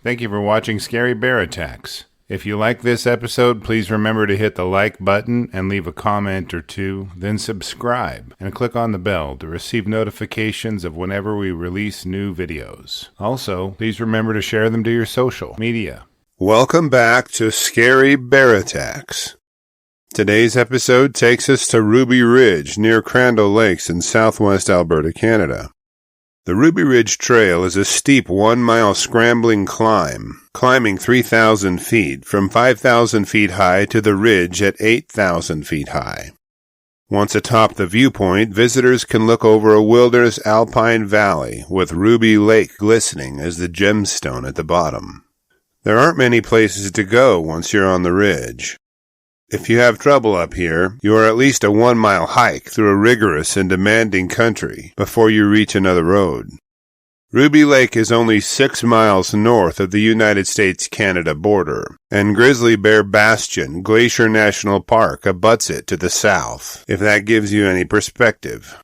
Thank you for watching Scary Bear Attacks. If you like this episode, please remember to hit the like button and leave a comment or two, then subscribe and click on the bell to receive notifications of whenever we release new videos. Also, please remember to share them to your social media. Welcome back to Scary Bear Attacks. Today's episode takes us to Ruby Ridge near Crandall Lakes in southwest Alberta, Canada. The Ruby Ridge Trail is a steep 1-mile scrambling climb, climbing 3,000 feet from 5,000 feet high to the ridge at 8,000 feet high. Once atop the viewpoint, visitors can look over a wilderness alpine valley with Ruby Lake glistening as the gemstone at the bottom. There aren't many places to go once you're on the ridge. If you have trouble up here, you are at least a 1-mile hike through a rigorous and demanding country before you reach another road. Ruby Lake is only 6 miles north of the United States-Canada border, and Grizzly Bear Bastion Glacier National Park abuts it to the south, if that gives you any perspective.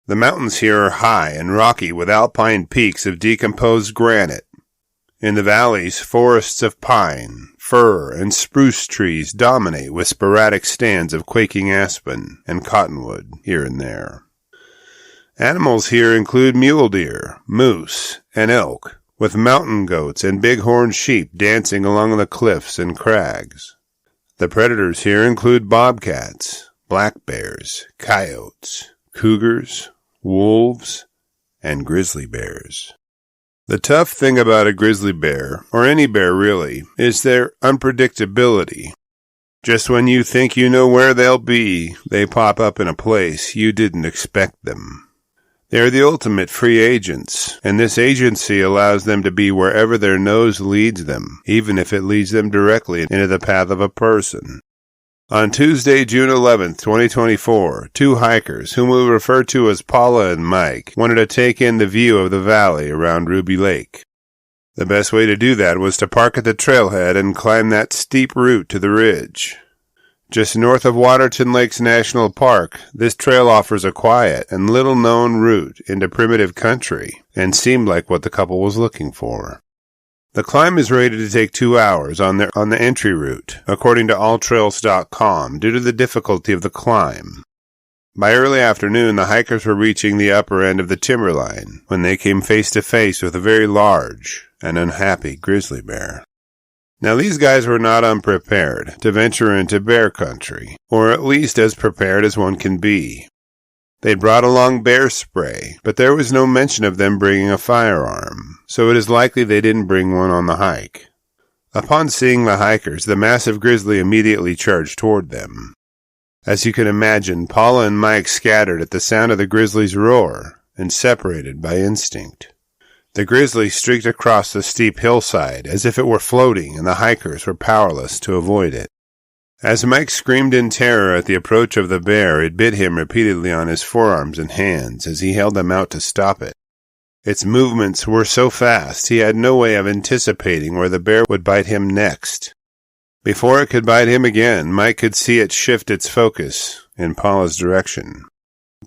The mountains here are high and rocky with alpine peaks of decomposed granite. In the valleys, forests of pine, fir, and spruce trees dominate with sporadic stands of quaking aspen and cottonwood here and there. Animals here include mule deer, moose, and elk, with mountain goats and bighorn sheep dancing along the cliffs and crags. The predators here include bobcats, black bears, coyotes, cougars, wolves, and grizzly bears. The tough thing about a grizzly bear, or any bear really, is their unpredictability. Just when you think you know where they'll be, they pop up in a place you didn't expect them. They are the ultimate free agents, and this agency allows them to be wherever their nose leads them, even if it leads them directly into the path of a person. On Tuesday, June 11th, 2024, two hikers, whom we'll refer to as Paula and Mike, wanted to take in the view of the valley around Ruby Lake. The best way to do that was to park at the trailhead and climb that steep route to the ridge. Just north of Waterton Lakes National Park, this trail offers a quiet and little-known route into primitive country, and seemed like what the couple was looking for. The climb is rated to take 2 hours on the entry route, according to alltrails.com, due to the difficulty of the climb. By early afternoon, the hikers were reaching the upper end of the timberline when they came face to face with a very large and unhappy grizzly bear. Now, these guys were not unprepared to venture into bear country, or at least as prepared as one can be. They brought along bear spray, but there was no mention of them bringing a firearm, so it is likely they didn't bring one on the hike. Upon seeing the hikers, the massive grizzly immediately charged toward them. As you can imagine, Paula and Mike scattered at the sound of the grizzly's roar and separated by instinct. The grizzly streaked across the steep hillside as if it were floating, and the hikers were powerless to avoid it. As Mike screamed in terror at the approach of the bear, it bit him repeatedly on his forearms and hands as he held them out to stop it. Its movements were so fast he had no way of anticipating where the bear would bite him next. Before it could bite him again, Mike could see it shift its focus in Paula's direction.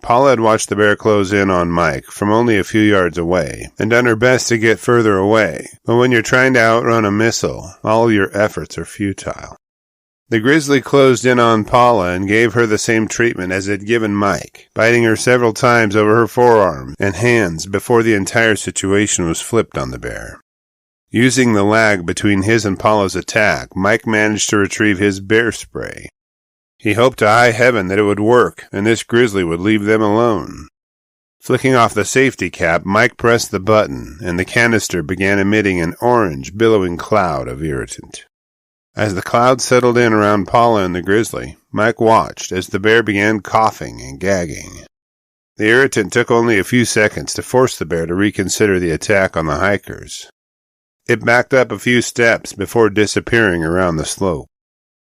Paula had watched the bear close in on Mike from only a few yards away, and done her best to get further away, but when you're trying to outrun a missile, all your efforts are futile. The grizzly closed in on Paula and gave her the same treatment as it had given Mike, biting her several times over her forearms and hands before the entire situation was flipped on the bear. Using the lag between his and Paula's attack, Mike managed to retrieve his bear spray. He hoped to high heaven that it would work and this grizzly would leave them alone. Flicking off the safety cap, Mike pressed the button, and the canister began emitting an orange, billowing cloud of irritant. As the cloud settled in around Paula and the grizzly, Mike watched as the bear began coughing and gagging. The irritant took only a few seconds to force the bear to reconsider the attack on the hikers. It backed up a few steps before disappearing around the slope.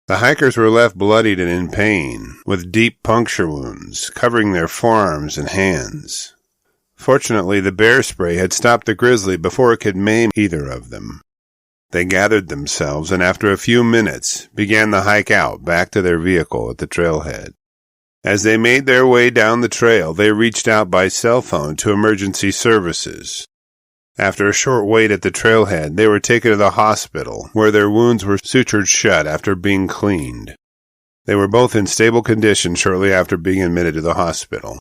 The hikers were left bloodied and in pain, with deep puncture wounds covering their forearms and hands. Fortunately, the bear spray had stopped the grizzly before it could maim either of them. They gathered themselves and after a few minutes began the hike out back to their vehicle at the trailhead. As they made their way down the trail, they reached out by cell phone to emergency services. After a short wait at the trailhead, they were taken to the hospital, where their wounds were sutured shut after being cleaned. They were both in stable condition shortly after being admitted to the hospital.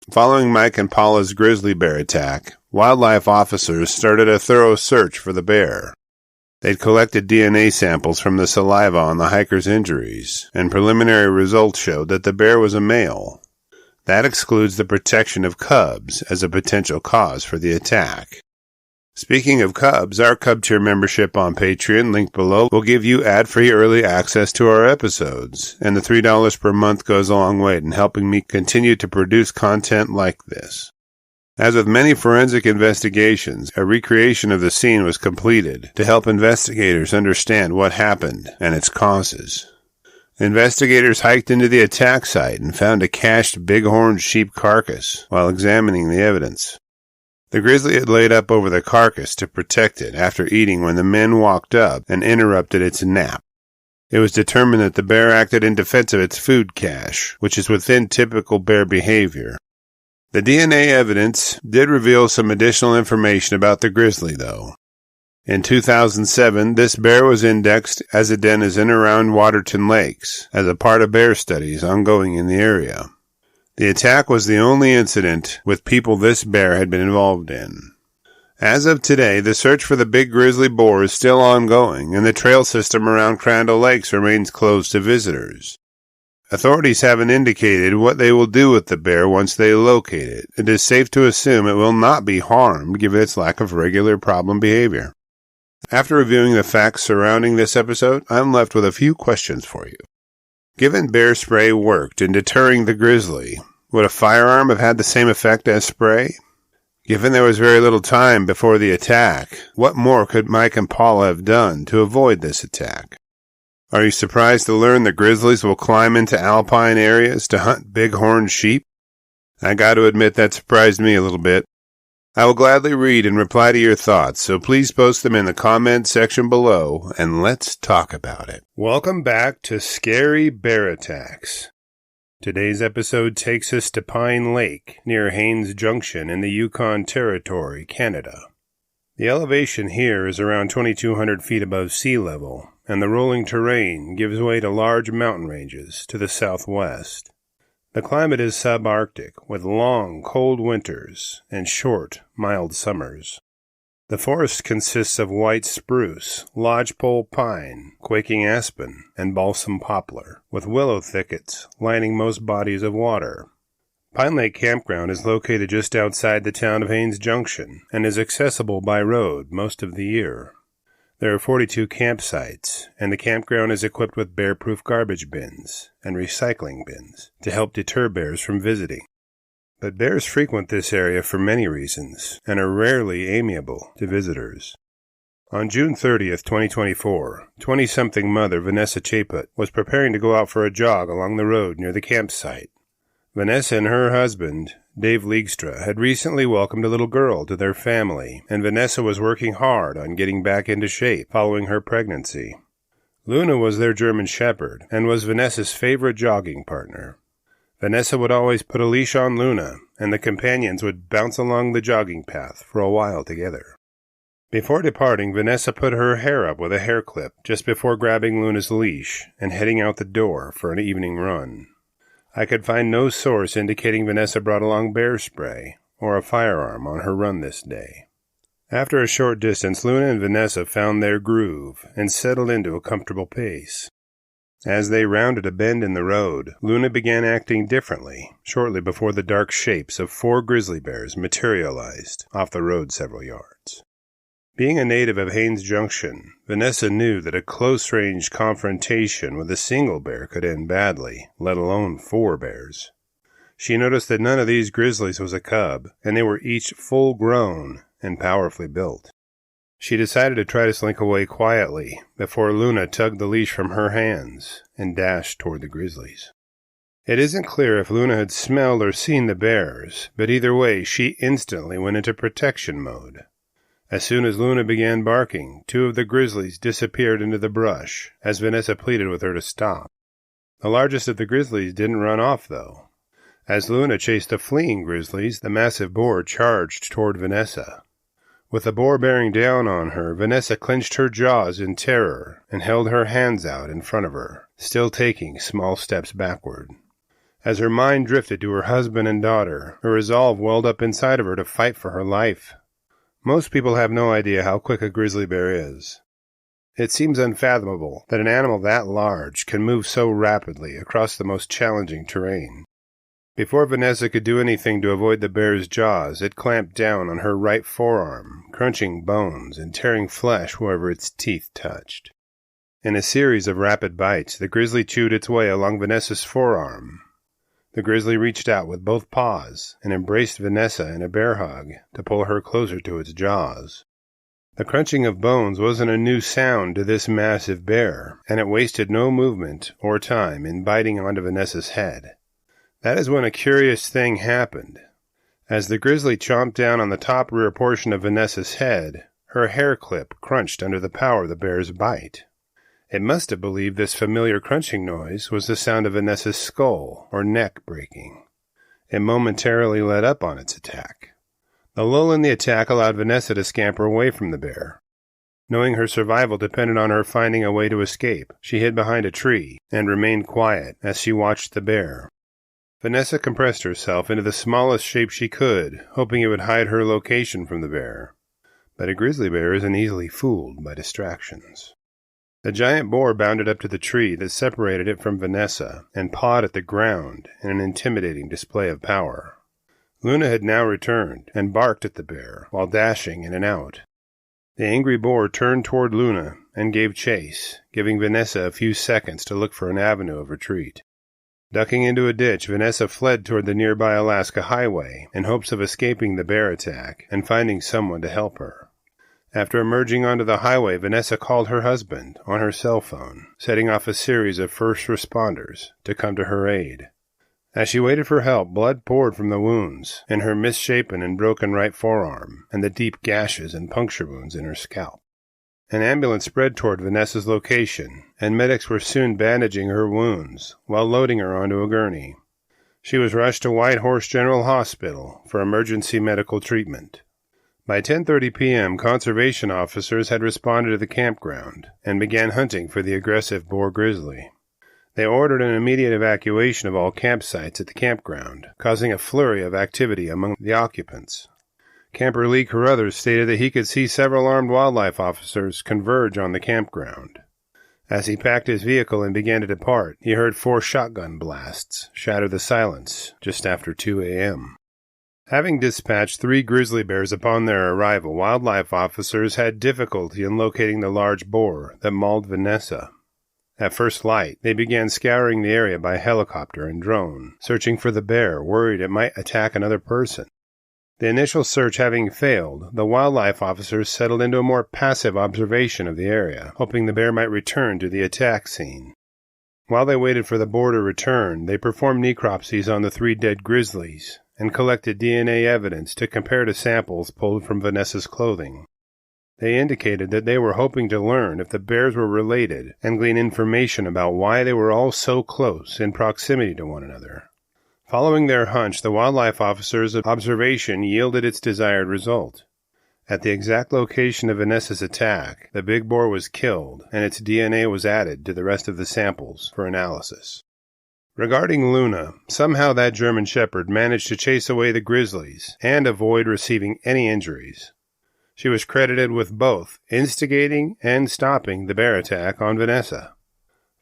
Following Mike and Paula's grizzly bear attack, wildlife officers started a thorough search for the bear. They'd collected DNA samples from the saliva on the hiker's injuries, and preliminary results showed that the bear was a male. That excludes the protection of cubs as a potential cause for the attack. Speaking of cubs, our Cub Tier membership on Patreon, linked below, will give you ad-free early access to our episodes, and the $3 per month goes a long way in helping me continue to produce content like this. As with many forensic investigations, a recreation of the scene was completed to help investigators understand what happened and its causes. Investigators hiked into the attack site and found a cached bighorn sheep carcass while examining the evidence. The grizzly had laid up over the carcass to protect it after eating when the men walked up and interrupted its nap. It was determined that the bear acted in defense of its food cache, which is within typical bear behavior. The DNA evidence did reveal some additional information about the grizzly, though. In 2007, this bear was indexed as a den in and around Waterton Lakes as a part of bear studies ongoing in the area. The attack was the only incident with people this bear had been involved in. As of today, the search for the big grizzly boar is still ongoing, and the trail system around Crandall Lakes remains closed to visitors. Authorities haven't indicated what they will do with the bear once they locate it. It is safe to assume it will not be harmed given its lack of regular problem behavior. After reviewing the facts surrounding this episode, I'm left with a few questions for you. Given bear spray worked in deterring the grizzly, would a firearm have had the same effect as spray? Given there was very little time before the attack, what more could Mike and Paula have done to avoid this attack? Are you surprised to learn that grizzlies will climb into alpine areas to hunt bighorn sheep? I got to admit that surprised me a little bit. I will gladly read and reply to your thoughts, so please post them in the comment section below, and let's talk about it. Welcome back to Scary Bear Attacks. Today's episode takes us to Pine Lake, near Haines Junction in the Yukon Territory, Canada. The elevation here is around 2,200 feet above sea level, and the rolling terrain gives way to large mountain ranges to the southwest. The climate is subarctic, with long, cold winters and short, mild summers. The forest consists of white spruce, lodgepole pine, quaking aspen, and balsam poplar, with willow thickets lining most bodies of water. Pine Lake Campground is located just outside the town of Haines Junction and is accessible by road most of the year. There are 42 campsites, and the campground is equipped with bear-proof garbage bins and recycling bins to help deter bears from visiting. But bears frequent this area for many reasons and are rarely amiable to visitors. On June 30th, 2024, 20-something mother Vanessa Chaput was preparing to go out for a jog along the road near the campsite. Vanessa and her husband, Dave Leagstra, had recently welcomed a little girl to their family, and Vanessa was working hard on getting back into shape following her pregnancy. Luna was their German Shepherd and was Vanessa's favorite jogging partner. Vanessa would always put a leash on Luna, and the companions would bounce along the jogging path for a while together. Before departing, Vanessa put her hair up with a hair clip just before grabbing Luna's leash and heading out the door for an evening run. I could find no source indicating Vanessa brought along bear spray or a firearm on her run this day. After a short distance, Luna and Vanessa found their groove and settled into a comfortable pace. As they rounded a bend in the road, Luna began acting differently shortly before the dark shapes of 4 grizzly bears materialized off the road several yards. Being a native of Haines Junction, Vanessa knew that a close-range confrontation with a single bear could end badly, let alone 4 bears. She noticed that none of these grizzlies was a cub, and they were each full-grown and powerfully built. She decided to try to slink away quietly before Luna tugged the leash from her hands and dashed toward the grizzlies. It isn't clear if Luna had smelled or seen the bears, but either way, she instantly went into protection mode. As soon as Luna began barking, 2 of the grizzlies disappeared into the brush, as Vanessa pleaded with her to stop. The largest of the grizzlies didn't run off, though. As Luna chased the fleeing grizzlies, the massive boar charged toward Vanessa. With the boar bearing down on her, Vanessa clenched her jaws in terror and held her hands out in front of her, still taking small steps backward. As her mind drifted to her husband and daughter, a resolve welled up inside of her to fight for her life. Most people have no idea how quick a grizzly bear is. It seems unfathomable that an animal that large can move so rapidly across the most challenging terrain. Before Vanessa could do anything to avoid the bear's jaws, it clamped down on her right forearm, crunching bones and tearing flesh wherever its teeth touched. In a series of rapid bites, the grizzly chewed its way along Vanessa's forearm. The grizzly reached out with both paws and embraced Vanessa in a bear hug to pull her closer to its jaws. The crunching of bones wasn't a new sound to this massive bear, and it wasted no movement or time in biting onto Vanessa's head. That is when a curious thing happened. As the grizzly chomped down on the top rear portion of Vanessa's head, her hair clip crunched under the power of the bear's bite. It must have believed this familiar crunching noise was the sound of Vanessa's skull or neck breaking. It momentarily let up on its attack. The lull in the attack allowed Vanessa to scamper away from the bear. Knowing her survival depended on her finding a way to escape, she hid behind a tree and remained quiet as she watched the bear. Vanessa compressed herself into the smallest shape she could, hoping it would hide her location from the bear. But a grizzly bear isn't easily fooled by distractions. The giant boar bounded up to the tree that separated it from Vanessa and pawed at the ground in an intimidating display of power. Luna had now returned and barked at the bear while dashing in and out. The angry boar turned toward Luna and gave chase, giving Vanessa a few seconds to look for an avenue of retreat. Ducking into a ditch, Vanessa fled toward the nearby Alaska highway in hopes of escaping the bear attack and finding someone to help her. After emerging onto the highway, Vanessa called her husband on her cell phone, setting off a series of first responders to come to her aid. As she waited for help, blood poured from the wounds in her misshapen and broken right forearm and the deep gashes and puncture wounds in her scalp. An ambulance sped toward Vanessa's location, and medics were soon bandaging her wounds while loading her onto a gurney. She was rushed to Whitehorse General Hospital for emergency medical treatment. By 10:30 p.m., conservation officers had responded to the campground and began hunting for the aggressive boar grizzly. They ordered an immediate evacuation of all campsites at the campground, causing a flurry of activity among the occupants. Camper Lee Carruthers stated that he could see several armed wildlife officers converge on the campground. As he packed his vehicle and began to depart, he heard 4 shotgun blasts shatter the silence just after 2 a.m. Having dispatched 3 grizzly bears upon their arrival, wildlife officers had difficulty in locating the large boar that mauled Vanessa. At first light, they began scouring the area by helicopter and drone, searching for the bear, worried it might attack another person. The initial search having failed, the wildlife officers settled into a more passive observation of the area, hoping the bear might return to the attack scene. While they waited for the boar to return, they performed necropsies on the 3 dead grizzlies and collected DNA evidence to compare to samples pulled from Vanessa's clothing. They indicated that they were hoping to learn if the bears were related and glean information about why they were all so close in proximity to one another. Following their hunch, the wildlife officer's observation yielded its desired result. At the exact location of Vanessa's attack, the big boar was killed, and its DNA was added to the rest of the samples for analysis. Regarding Luna, somehow that German Shepherd managed to chase away the grizzlies and avoid receiving any injuries. She was credited with both instigating and stopping the bear attack on Vanessa.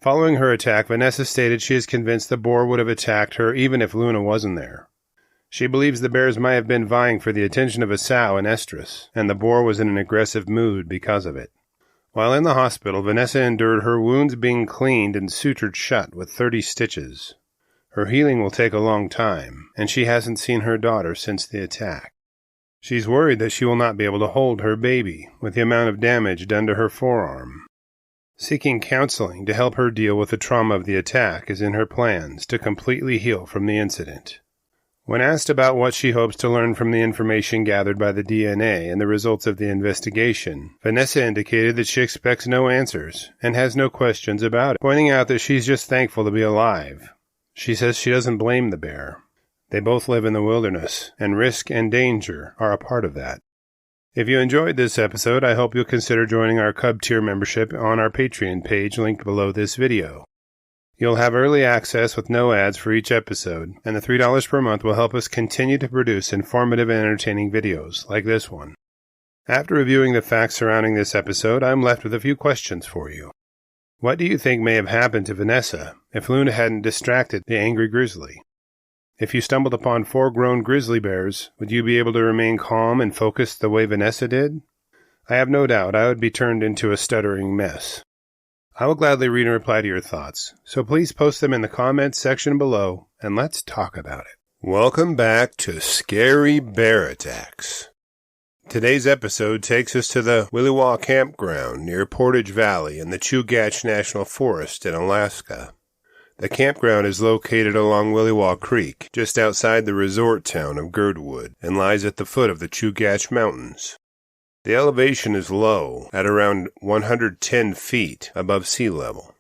Following her attack, Vanessa stated she is convinced the boar would have attacked her even if Luna wasn't there. She believes the bears might have been vying for the attention of a sow in estrus, and the boar was in an aggressive mood because of it. While in the hospital, Vanessa endured her wounds being cleaned and sutured shut with 30 stitches. Her healing will take a long time, and she hasn't seen her daughter since the attack. She's worried that she will not be able to hold her baby with the amount of damage done to her forearm. Seeking counseling to help her deal with the trauma of the attack is in her plans to completely heal from the incident. When asked about what she hopes to learn from the information gathered by the DNA and the results of the investigation, Vanessa indicated that she expects no answers and has no questions about it, pointing out that she's just thankful to be alive. She says she doesn't blame the bear. They both live in the wilderness, and risk and danger are a part of that. If you enjoyed this episode, I hope you'll consider joining our Cub Tier membership on our Patreon page linked below this video. You'll have early access with no ads for each episode, and the $3 per month will help us continue to produce informative and entertaining videos like this one. After reviewing the facts surrounding this episode, I'm left with a few questions for you. What do you think may have happened to Vanessa if Luna hadn't distracted the angry grizzly? If you stumbled upon 4 grown grizzly bears, would you be able to remain calm and focused the way Vanessa did? I have no doubt I would be turned into a stuttering mess. I will gladly read and reply to your thoughts, so please post them in the comments section below, and let's talk about it. Welcome back to Scary Bear Attacks. Today's episode takes us to the Willywaw Campground near Portage Valley in the Chugach National Forest in Alaska. The campground is located along Willywaw Creek, just outside the resort town of Girdwood, and lies at the foot of the Chugach Mountains. The elevation is low, at around 110 feet above sea level.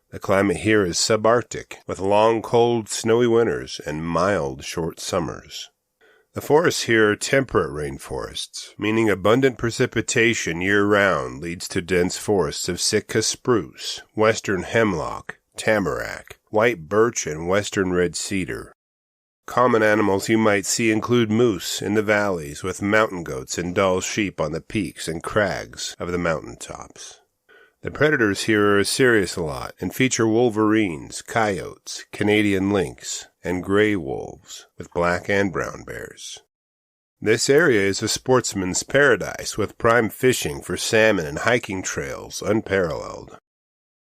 The climate here is subarctic, with long, cold, snowy winters and mild, short summers. The forests here are temperate rainforests, meaning abundant precipitation year-round leads to dense forests of Sitka spruce, western hemlock, tamarack, white birch, and western red cedar. Common animals you might see include moose in the valleys, with mountain goats and Dall sheep on the peaks and crags of the mountain tops. The predators here are a serious lot and feature wolverines, coyotes, Canadian lynx, and gray wolves, with black and brown bears. This area is a sportsman's paradise, with prime fishing for salmon and hiking trails unparalleled.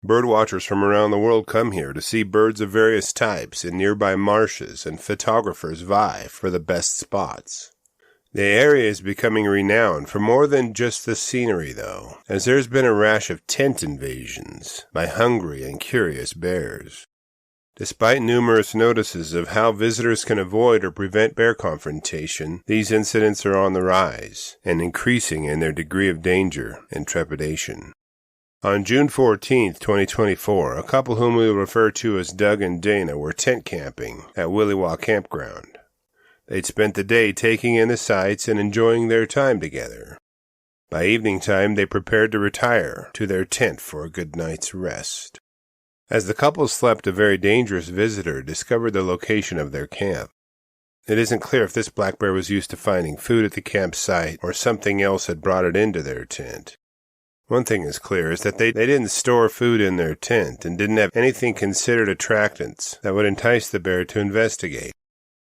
Birdwatchers from around the world come here to see birds of various types in nearby marshes, and photographers vie for the best spots. The area is becoming renowned for more than just the scenery, though, as there's been a rash of tent invasions by hungry and curious bears. Despite numerous notices of how visitors can avoid or prevent bear confrontation, these incidents are on the rise, and increasing in their degree of danger and trepidation. On June 14, 2024, a couple whom we will refer to as Doug and Dana were tent camping at Willywaw Campground. They'd spent the day taking in the sights and enjoying their time together. By evening time, they prepared to retire to their tent for a good night's rest. As the couple slept, a very dangerous visitor discovered the location of their camp. It isn't clear if this black bear was used to finding food at the campsite or something else had brought it into their tent. One thing is clear is that they didn't store food in their tent and didn't have anything considered attractants that would entice the bear to investigate.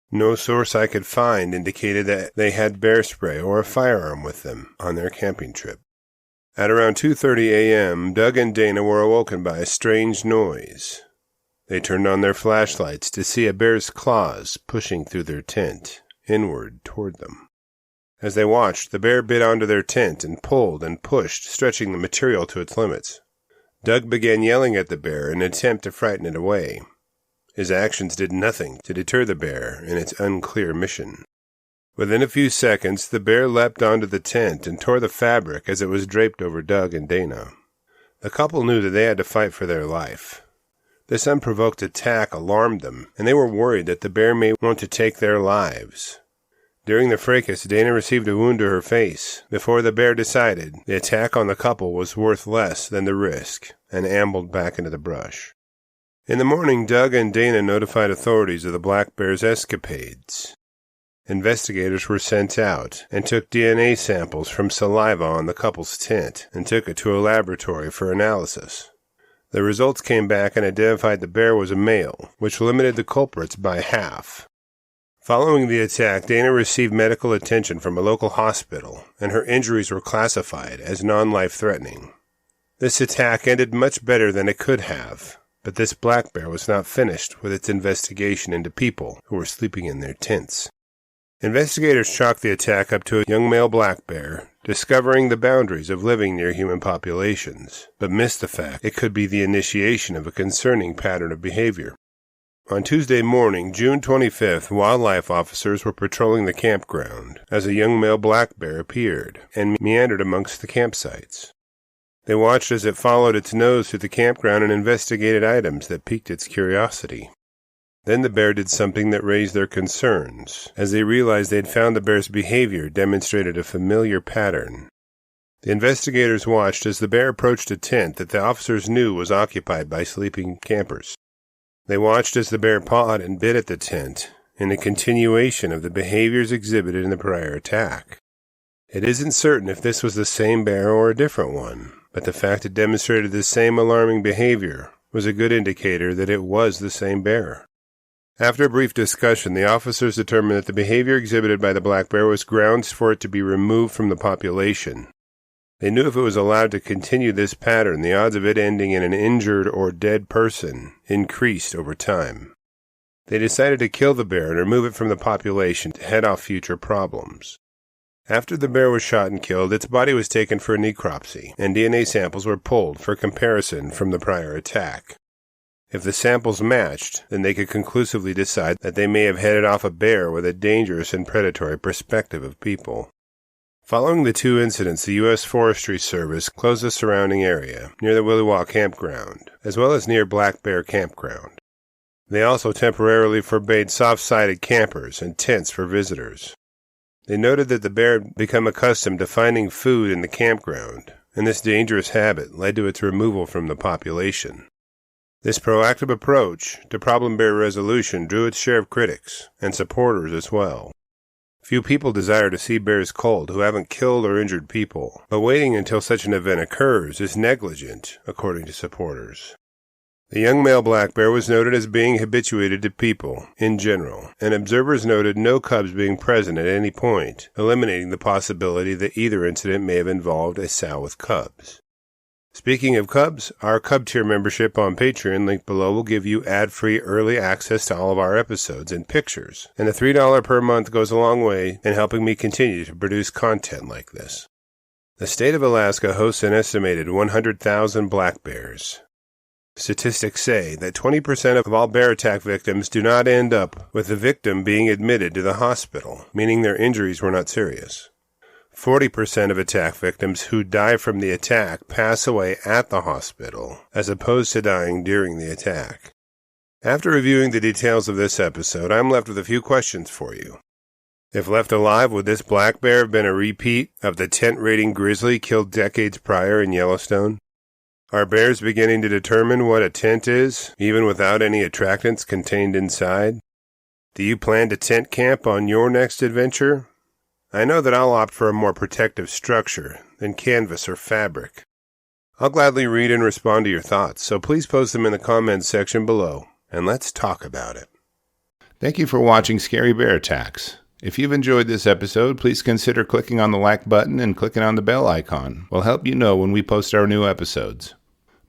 No source I could find indicated that they had bear spray or a firearm with them on their camping trip. At around 2:30 a.m., Doug and Dana were awoken by a strange noise. They turned on their flashlights to see a bear's claws pushing through their tent, inward toward them. As they watched, the bear bit onto their tent and pulled and pushed, stretching the material to its limits. Doug began yelling at the bear in an attempt to frighten it away. His actions did nothing to deter the bear in its unclear mission. Within a few seconds, the bear leapt onto the tent and tore the fabric as it was draped over Doug and Dana. The couple knew that they had to fight for their life. This unprovoked attack alarmed them, and they were worried that the bear may want to take their lives. During the fracas, Dana received a wound to her face before the bear decided the attack on the couple was worth less than the risk and ambled back into the brush. In the morning, Doug and Dana notified authorities of the black bear's escapades. Investigators were sent out and took DNA samples from saliva on the couple's tent and took it to a laboratory for analysis. The results came back and identified the bear was a male, which limited the culprits by half. Following the attack, Dana received medical attention from a local hospital, and her injuries were classified as non-life-threatening. This attack ended much better than it could have, but this black bear was not finished with its investigation into people who were sleeping in their tents. Investigators chalked the attack up to a young male black bear discovering the boundaries of living near human populations, but missed the fact it could be the initiation of a concerning pattern of behavior. On Tuesday morning, June 25th, wildlife officers were patrolling the campground as a young male black bear appeared and meandered amongst the campsites. They watched as it followed its nose through the campground and investigated items that piqued its curiosity. Then the bear did something that raised their concerns, as they realized they had found the bear's behavior demonstrated a familiar pattern. The investigators watched as the bear approached a tent that the officers knew was occupied by sleeping campers. They watched as the bear pawed and bit at the tent, in a continuation of the behaviors exhibited in the prior attack. It isn't certain if this was the same bear or a different one, but the fact it demonstrated the same alarming behavior was a good indicator that it was the same bear. After a brief discussion, the officers determined that the behavior exhibited by the black bear was grounds for it to be removed from the population. They knew if it was allowed to continue this pattern, the odds of it ending in an injured or dead person increased over time. They decided to kill the bear and remove it from the population to head off future problems. After the bear was shot and killed, its body was taken for a necropsy, and DNA samples were pulled for comparison from the prior attack. If the samples matched, then they could conclusively decide that they may have headed off a bear with a dangerous and predatory perspective of people. Following the two incidents, the U.S. Forestry Service closed the surrounding area, near the Willywaw Campground, as well as near Black Bear Campground. They also temporarily forbade soft-sided campers and tents for visitors. They noted that the bear had become accustomed to finding food in the campground, and this dangerous habit led to its removal from the population. This proactive approach to problem bear resolution drew its share of critics, and supporters as well. Few people desire to see bears culled who haven't killed or injured people, but waiting until such an event occurs is negligent, according to supporters. The young male black bear was noted as being habituated to people, in general, and observers noted no cubs being present at any point, eliminating the possibility that either incident may have involved a sow with cubs. Speaking of cubs, our Cub Tier membership on Patreon, linked below, will give you ad-free early access to all of our episodes and pictures, and the $3 per month goes a long way in helping me continue to produce content like this. The state of Alaska hosts an estimated 100,000 black bears. Statistics say that 20% of all bear attack victims do not end up with the victim being admitted to the hospital, meaning their injuries were not serious. 40% of attack victims who die from the attack pass away at the hospital, as opposed to dying during the attack. After reviewing the details of this episode, I'm left with a few questions for you. If left alive, would this black bear have been a repeat of the tent-raiding grizzly killed decades prior in Yellowstone? Are bears beginning to determine what a tent is, even without any attractants contained inside? Do you plan to tent camp on your next adventure? I know that I'll opt for a more protective structure than canvas or fabric. I'll gladly read and respond to your thoughts, so please post them in the comments section below, and let's talk about it. Thank you for watching Scary Bear Attacks. If you've enjoyed this episode, please consider clicking on the like button and clicking on the bell icon. We'll help you know when we post our new episodes.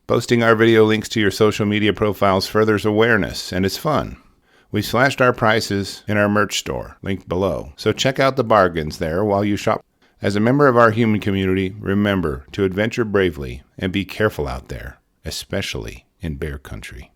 Posting our video links to your social media profiles furthers awareness, and it's fun. We've slashed our prices in our merch store, linked below, so check out the bargains there while you shop. As a member of our human community, remember to adventure bravely and be careful out there, especially in bear country.